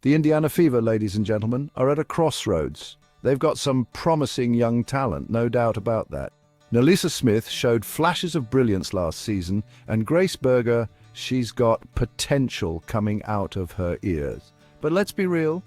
The Indiana Fever, ladies and gentlemen, are at a crossroads. They've got some promising young talent, no doubt about that. Nalisa Smith showed flashes of brilliance last season, and Grace Berger, she's got potential coming out of her ears. But let's be real,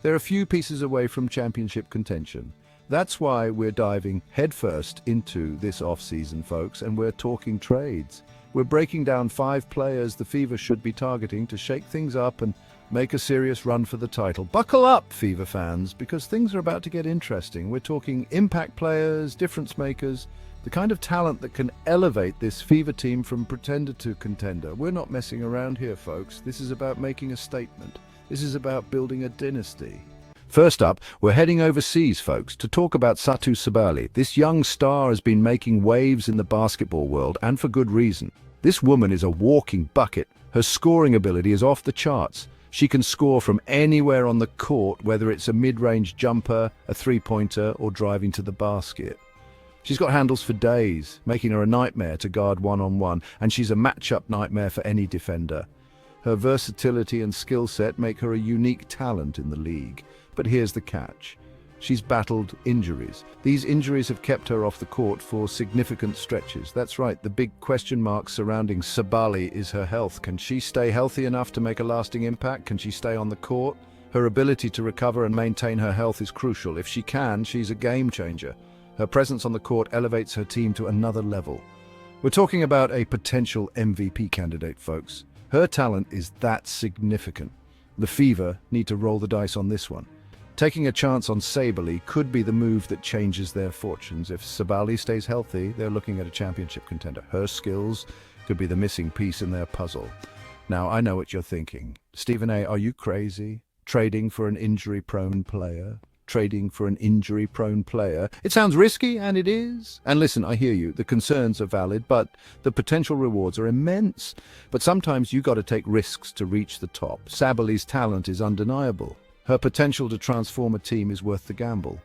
they're a few pieces away from championship contention. That's why we're diving headfirst into this off-season, folks, and we're talking trades. We're breaking down 5 players the Fever should be targeting to shake things up and make a serious run for the title. Buckle up, Fever fans, because things are about to get interesting. We're talking impact players, difference makers, the kind of talent that can elevate this Fever team from pretender to contender. We're not messing around here, folks. This is about making a statement. This is about building a dynasty. First up, we're heading overseas, folks, to talk about Satou Sabally. This young star has been making waves in the basketball world, and for good reason. This woman is a walking bucket. Her scoring ability is off the charts. She can score from anywhere on the court, whether it's a mid-range jumper, a three-pointer, or driving to the basket. She's got handles for days, making her a nightmare to guard one-on-one, and she's a matchup nightmare for any defender. Her versatility and skill set make her a unique talent in the league. But here's the catch. She's battled injuries. These injuries have kept her off the court for significant stretches. That's right, the big question mark surrounding Sabally is her health. Can she stay healthy enough to make a lasting impact? Can she stay on the court? Her ability to recover and maintain her health is crucial. If she can, she's a game changer. Her presence on the court elevates her team to another level. We're talking about a potential MVP candidate, folks. Her talent is that significant. The Fever need to roll the dice on this one. Taking a chance on Sabally could be the move that changes their fortunes. If Sabally stays healthy, they're looking at a championship contender. Her skills could be the missing piece in their puzzle. Now, I know what you're thinking. Stephen A., are you crazy? Trading for an injury-prone player? Trading for an injury-prone player? It sounds risky, and it is. And listen, I hear you. The concerns are valid, but the potential rewards are immense. But sometimes you got to take risks to reach the top. Sabally's talent is undeniable. Her potential to transform a team is worth the gamble.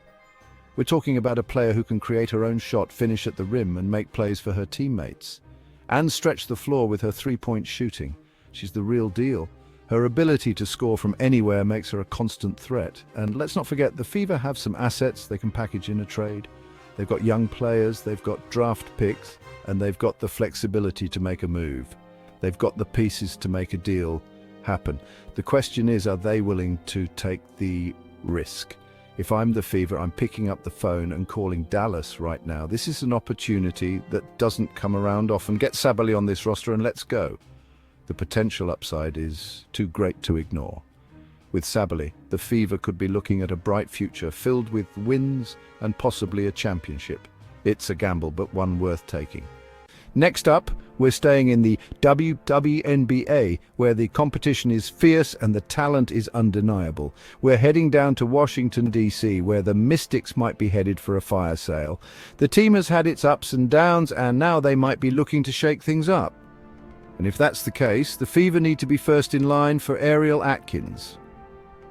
We're talking about a player who can create her own shot, finish at the rim, and make plays for her teammates. And stretch the floor with her three-point shooting. She's the real deal. Her ability to score from anywhere makes her a constant threat. And let's not forget, the Fever have some assets they can package in a trade. They've got young players, they've got draft picks, and they've got the flexibility to make a move. They've got the pieces to make a deal happen. The question is, are they willing to take the risk? If I'm the Fever, I'm picking up the phone and calling Dallas right now. This is an opportunity that doesn't come around often. Get Sabally on this roster and let's go. The potential upside is too great to ignore. With Sabally, the Fever could be looking at a bright future filled with wins and possibly a championship. It's a gamble, but one worth taking. Next up, we're staying in the WNBA, where the competition is fierce and the talent is undeniable. We're heading down to Washington, D.C., where the Mystics might be headed for a fire sale. The team has had its ups and downs, and now they might be looking to shake things up. And if that's the case, the Fever need to be first in line for Ariel Atkins.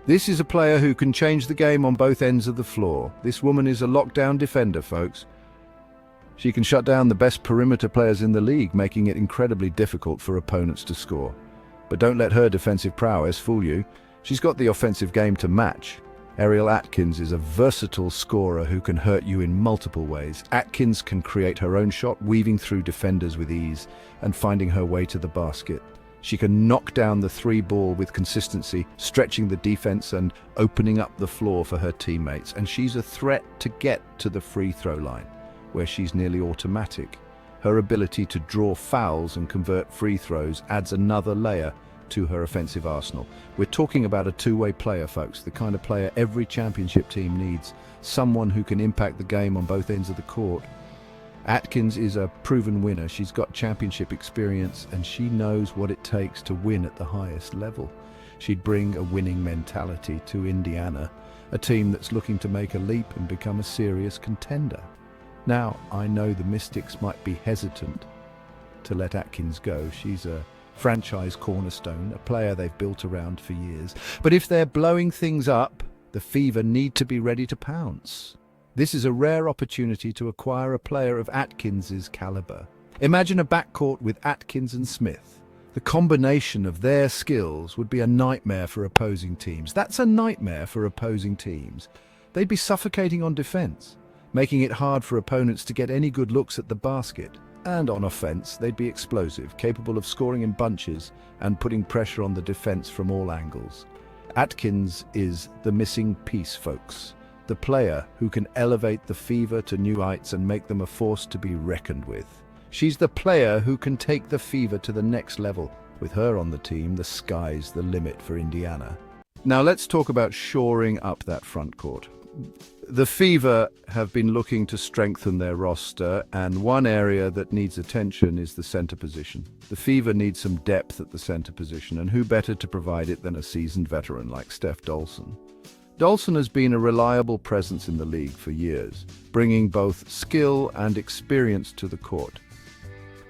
This is a player who can change the game on both ends of the floor. This woman is a lockdown defender, folks. She can shut down the best perimeter players in the league, making it incredibly difficult for opponents to score. But don't let her defensive prowess fool you. She's got the offensive game to match. Ariel Atkins is a versatile scorer who can hurt you in multiple ways. Atkins can create her own shot, weaving through defenders with ease and finding her way to the basket. She can knock down the three ball with consistency, stretching the defense and opening up the floor for her teammates. And she's a threat to get to the free throw line, where she's nearly automatic. Her ability to draw fouls and convert free throws adds another layer to her offensive arsenal. We're talking about a two-way player, folks, the kind of player every championship team needs, someone who can impact the game on both ends of the court. Atkins is a proven winner. She's got championship experience and she knows what it takes to win at the highest level. She'd bring a winning mentality to Indiana, a team that's looking to make a leap and become a serious contender. Now, I know the Mystics might be hesitant to let Atkins go. She's a franchise cornerstone, a player they've built around for years. But if they're blowing things up, the Fever need to be ready to pounce. This is a rare opportunity to acquire a player of Atkins's caliber. Imagine a backcourt with Atkins and Smith, The combination of their skills would be a nightmare for opposing teams. That's a nightmare for opposing teams. They'd be suffocating on defense, making it hard for opponents to get any good looks at the basket. And on offense, they'd be explosive, capable of scoring in bunches and putting pressure on the defense from all angles. Atkins is the missing piece, folks. The player who can elevate the Fever to new heights and make them a force to be reckoned with. She's the player who can take the Fever to the next level. With her on the team, the sky's the limit for Indiana. Now let's talk about shoring up that front court. The Fever have been looking to strengthen their roster, and one area that needs attention is the center position. The Fever need some depth at the center position, and who better to provide it than a seasoned veteran like Steph Dolson? Dolson has been a reliable presence in the league for years, bringing both skill and experience to the court.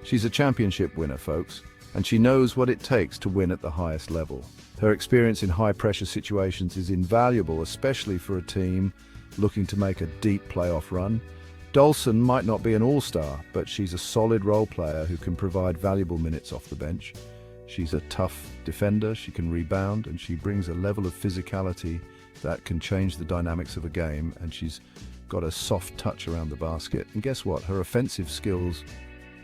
She's a championship winner, folks, and she knows what it takes to win at the highest level. Her experience in high-pressure situations is invaluable, especially for a team looking to make a deep playoff run. Dolson might not be an all-star, but she's a solid role player who can provide valuable minutes off the bench. She's a tough defender, she can rebound, and she brings a level of physicality that can change the dynamics of a game, and she's got a soft touch around the basket. And guess what? Her offensive skills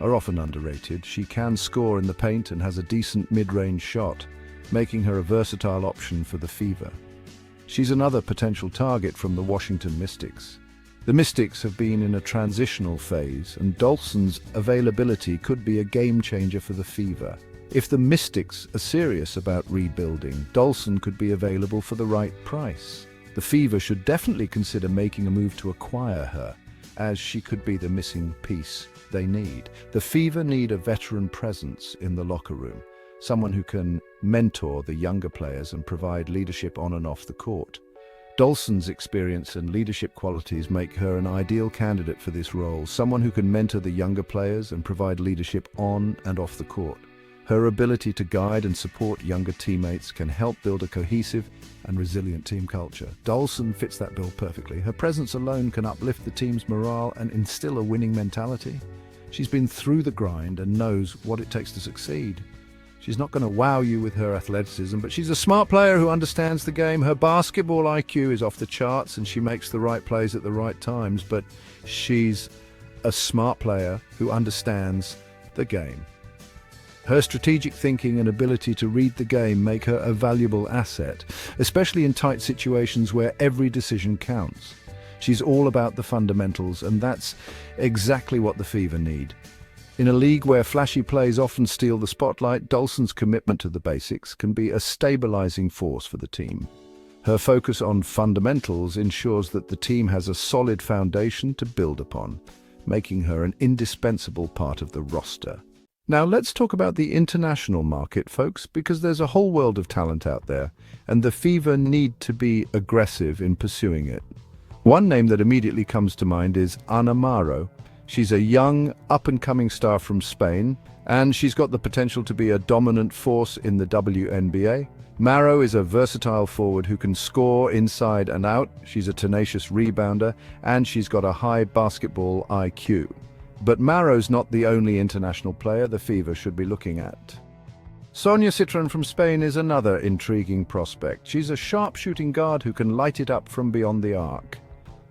are often underrated. She can score in the paint and has a decent mid-range shot, making her a versatile option for the Fever. She's another potential target from the Washington Mystics. The Mystics have been in a transitional phase, and Dolson's availability could be a game-changer for the Fever. If the Mystics are serious about rebuilding, Dolson could be available for the right price. The Fever should definitely consider making a move to acquire her, as she could be the missing piece they need. The Fever need a veteran presence in the locker room, someone who can mentor the younger players and provide leadership on and off the court. Dolson's experience and leadership qualities make her an ideal candidate for this role, someone who can mentor the younger players and provide leadership on and off the court. Her ability to guide and support younger teammates can help build a cohesive and resilient team culture. Dolson fits that bill perfectly. Her presence alone can uplift the team's morale and instill a winning mentality. She's been through the grind and knows what it takes to succeed. She's not going to wow you with her athleticism, but she's a smart player who understands the game. Her basketball IQ is off the charts and she makes the right plays at the right times, but she's a smart player who understands the game. Her strategic thinking and ability to read the game make her a valuable asset, especially in tight situations where every decision counts. She's all about the fundamentals, and that's exactly what the Fever need. In a league where flashy plays often steal the spotlight, Dolson's commitment to the basics can be a stabilizing force for the team. Her focus on fundamentals ensures that the team has a solid foundation to build upon, making her an indispensable part of the roster. Now let's talk about the international market, folks, because there's a whole world of talent out there, and the Fever need to be aggressive in pursuing it. One name that immediately comes to mind is Ana Mauro. She's a young, up-and-coming star from Spain, and she's got the potential to be a dominant force in the WNBA. Mauro is a versatile forward who can score inside and out. She's a tenacious rebounder, and she's got a high basketball IQ. But Mauro's not the only international player the Fever should be looking at. Sonia Citron from Spain is another intriguing prospect. She's a sharp-shooting guard who can light it up from beyond the arc.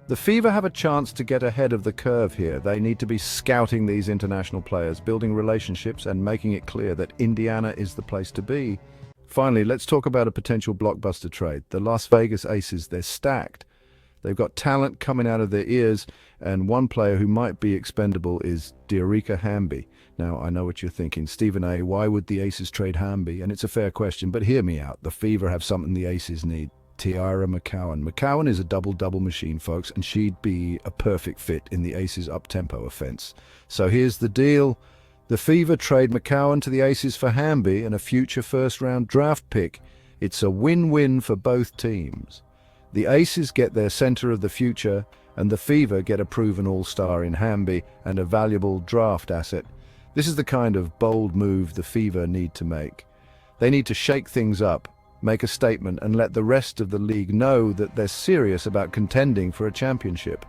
The Fever have a chance to get ahead of the curve here. They need to be scouting these international players, building relationships, and making it clear that Indiana is the place to be. Finally, let's talk about a potential blockbuster trade. The Las Vegas Aces, they're stacked. They've got talent coming out of their ears, and one player who might be expendable is Dearica Hamby. Now, I know what you're thinking. Stephen A., why would the Aces trade Hamby? And it's a fair question, but hear me out. The Fever have something the Aces need. Tiara McCowan. McCowan is a double-double machine, folks, and she'd be a perfect fit in the Aces' up-tempo offense. So here's the deal. The Fever trade McCowan to the Aces for Hamby and a future first-round draft pick. It's a win-win for both teams. The Aces get their center of the future, and the Fever get a proven all-star in Hamby and a valuable draft asset. This is the kind of bold move the Fever need to make. They need to shake things up, make a statement, and let the rest of the league know that they're serious about contending for a championship.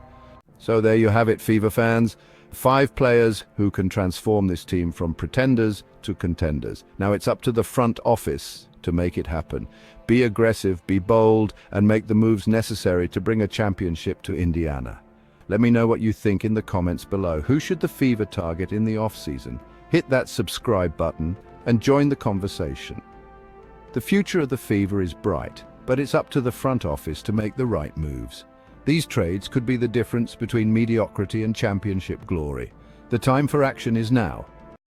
So there you have it, Fever fans. 5 players who can transform this team from pretenders to contenders. Now it's up to the front office to make it happen. Be aggressive, be bold, and make the moves necessary to bring a championship to Indiana. Let me know what you think in the comments below. Who should the Fever target in the off-season? Hit that subscribe button and join the conversation. The future of the Fever is bright, but it's up to the front office to make the right moves. These trades could be the difference between mediocrity and championship glory. The time for action is now.